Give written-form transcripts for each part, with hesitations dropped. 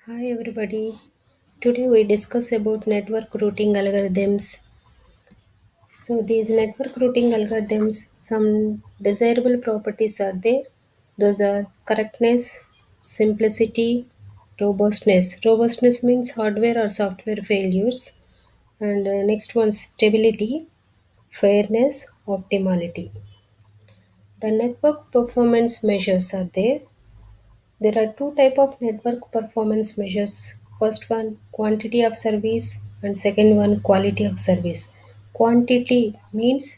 Hi everybody. Today we discuss about network routing algorithms. So these network routing algorithms, some desirable properties are there. Those are correctness, simplicity, robustness. Robustness means hardware or software failures. And next one, stability, fairness, optimality. The network performance measures are there. There are two type of network performance measures. First one quantity of service and second one quality of service. Quantity means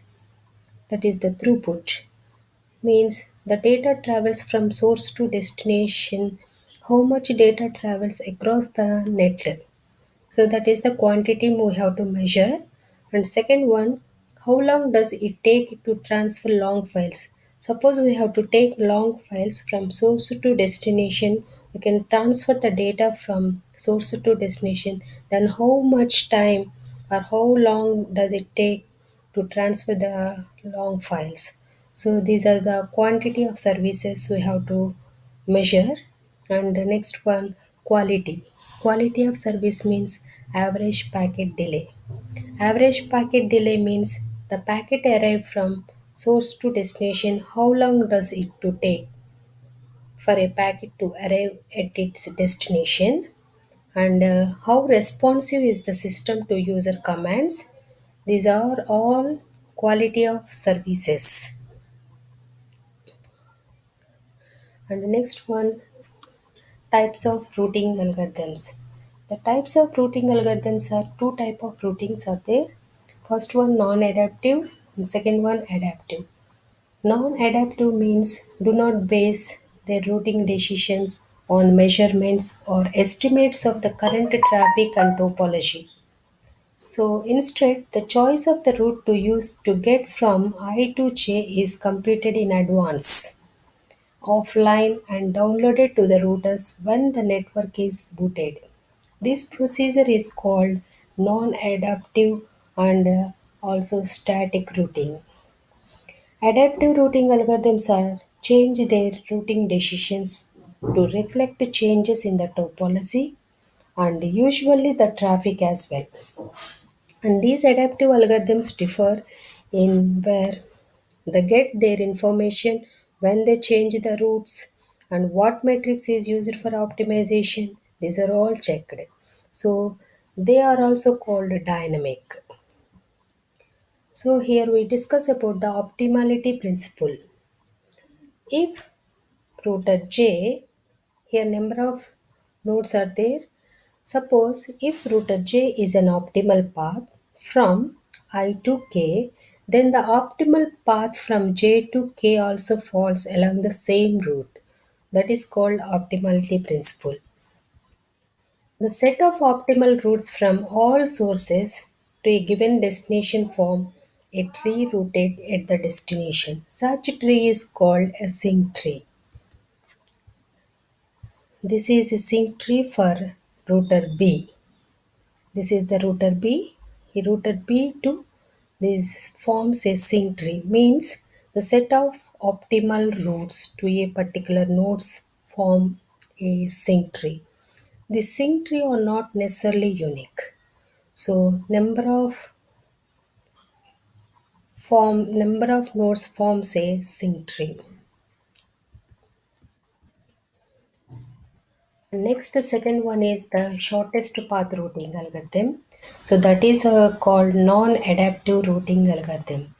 that is the throughput means the data travels from source to destination, how much data travels across the network. So that is the quantity we have to measure. And second one, how long does it take to transfer long files? Suppose we have to take long files from source to destination, we can transfer the data from source to destination. Then how much time or how long does it take to transfer the long files? So these are the quantity of services we have to measure. And the next one, quality. Quality of service means average packet delay. Average packet delay means the packet arrived from source to destination. How long does it to take for a packet to arrive at its destination? And how responsive is the system to user commands? These are all quality of services. And the next one, types of routing algorithms. The types of routing algorithms are two type of routings are there. First one non-adaptive and second one adaptive. Non-adaptive means do not base their routing decisions on measurements or estimates of the current traffic and topology. So instead, the choice of the route to use to get from I to J is computed in advance offline and downloaded to the routers when the network is booted. This procedure is called non-adaptive and also static routing. Adaptive routing algorithms are change their routing decisions to reflect the changes in the topology and usually the traffic as well. And these adaptive algorithms differ in where they get their information when they change the routes and what metrics is used for optimization. These are all checked. So they are also called dynamic. So here we discuss about the optimality principle. If router J, here number of nodes are there. Suppose if router J is an optimal path from I to K, then the optimal path from J to K also falls along the same route. That is called optimality principle. The set of optimal routes from all sources to a given destination form a tree rooted at the destination. Such tree is called a sync tree. This is a sync tree for router B. This is the router B. A router B to this forms a sync tree means the set of optimal routes to a particular nodes form a sync tree. The sync tree are not necessarily unique. So number of nodes forms a sync tree. Next, the second one is the shortest path routing algorithm. So that is called non-adaptive routing algorithm.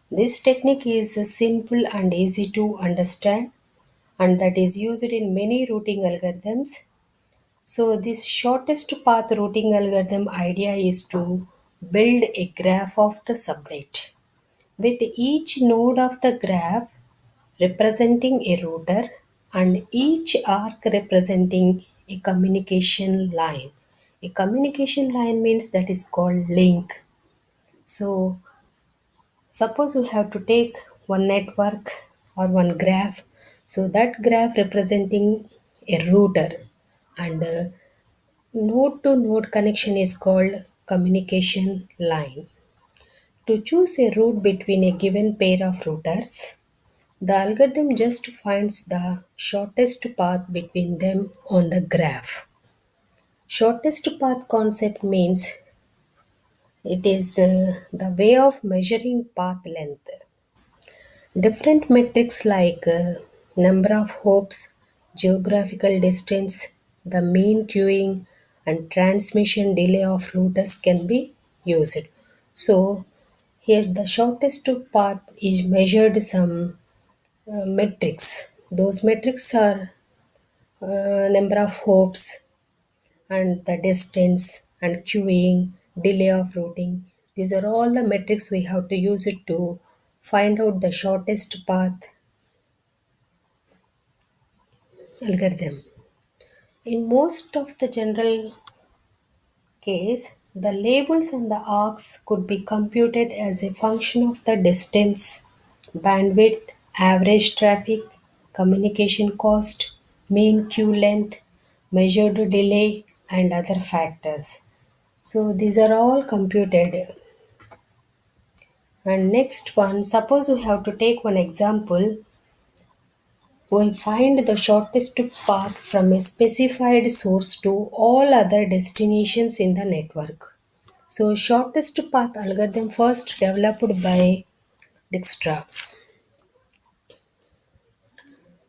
This technique is simple and easy to understand and that is used in many routing algorithms. So this shortest path routing algorithm idea is to build a graph of the subnet with each node of the graph representing a router and each arc representing a communication line. A communication line means that is called link. So suppose we have to take one network or one graph. So that graph representing a router and node to node connection is called communication line. To choose a route between a given pair of routers, the algorithm just finds the shortest path between them on the graph. Shortest path concept means it is the way of measuring path length. Different metrics like number of hops, geographical distance, the mean queuing, and transmission delay of routers can be used. So, here the shortest path is measured some metrics. Those metrics are number of hops and the distance and queuing, delay of routing. These are all the metrics we have to use it to find out the shortest path algorithm. In most of the general case, the labels and the arcs could be computed as a function of the distance, bandwidth, average traffic, communication cost, mean queue length, measured delay, and other factors. So these are all computed. And next one, suppose we have to take one example. We find the shortest path from a specified source to all other destinations in the network. So, shortest path algorithm first developed by Dijkstra.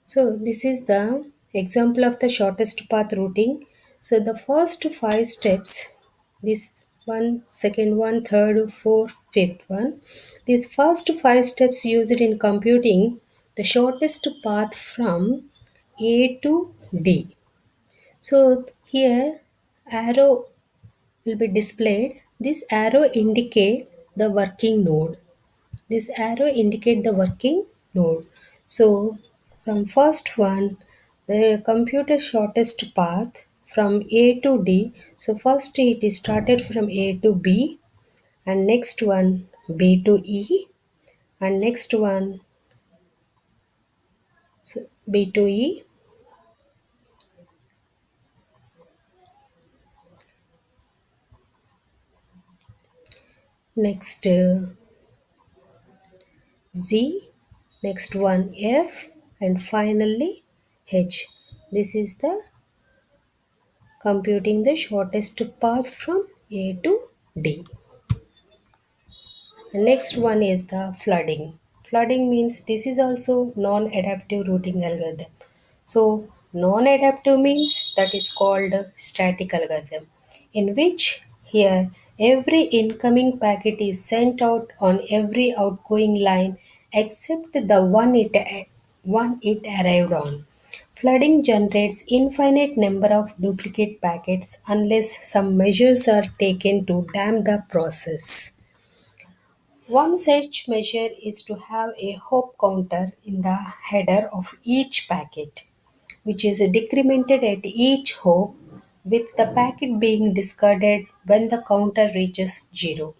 So, this is the example of the shortest path routing. So, the first five steps, this one, second one, third, fourth, fifth one, these first five steps used in computing the shortest path from A to D. So, here arrow will be displayed. This arrow indicate the working node. This arrow indicate the working node. So from first one, the computer shortest path from A to D. So first it is started from A to B, and next one B to E, and next one B to E, next Z, next one F, and finally H. This is the computing the shortest path from A to D. Next one is the flooding. Flooding means this is also non-adaptive routing algorithm. So non-adaptive means that is called static algorithm, in which here every incoming packet is sent out on every outgoing line except the one it arrived on. Flooding generates infinite number of duplicate packets unless some measures are taken to dam the process. One such measure is to have a hop counter in the header of each packet, which is decremented at each hop, with the packet being discarded when the counter reaches 0.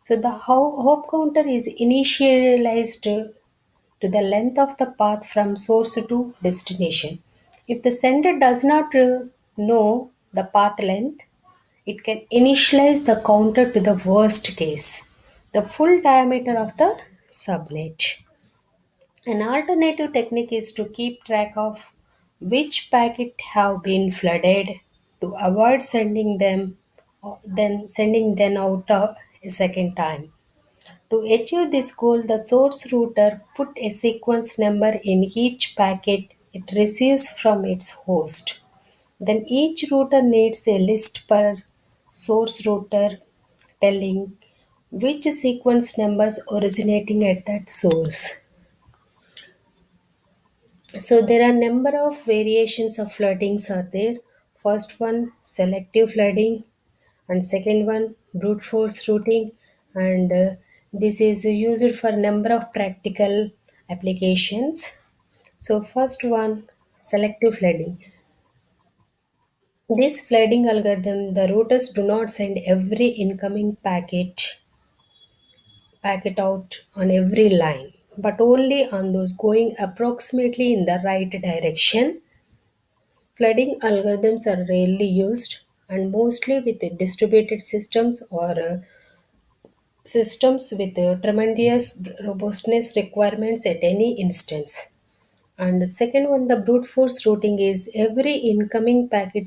So the hop counter is initialized to the length of the path from source to destination. If the sender does not know the path length, it can initialize the counter to the worst case, the full diameter of the subnet. An alternative technique is to keep track of which packet have been flooded to avoid sending them out a second time. To achieve this goal, the source router put a sequence number in each packet it receives from its host. Then each router needs a list per source router telling which sequence numbers originating at that source. So there are number of variations of floodings are there. First one selective flooding, and second one brute force routing, and this is used for number of practical applications. So first one selective flooding. This flooding algorithm, the routers do not send every incoming packet out on every line, but only on those going approximately in the right direction. Flooding algorithms are rarely used and mostly with distributed systems or systems with tremendous robustness requirements at any instance. And the second one, the brute force routing is every incoming packet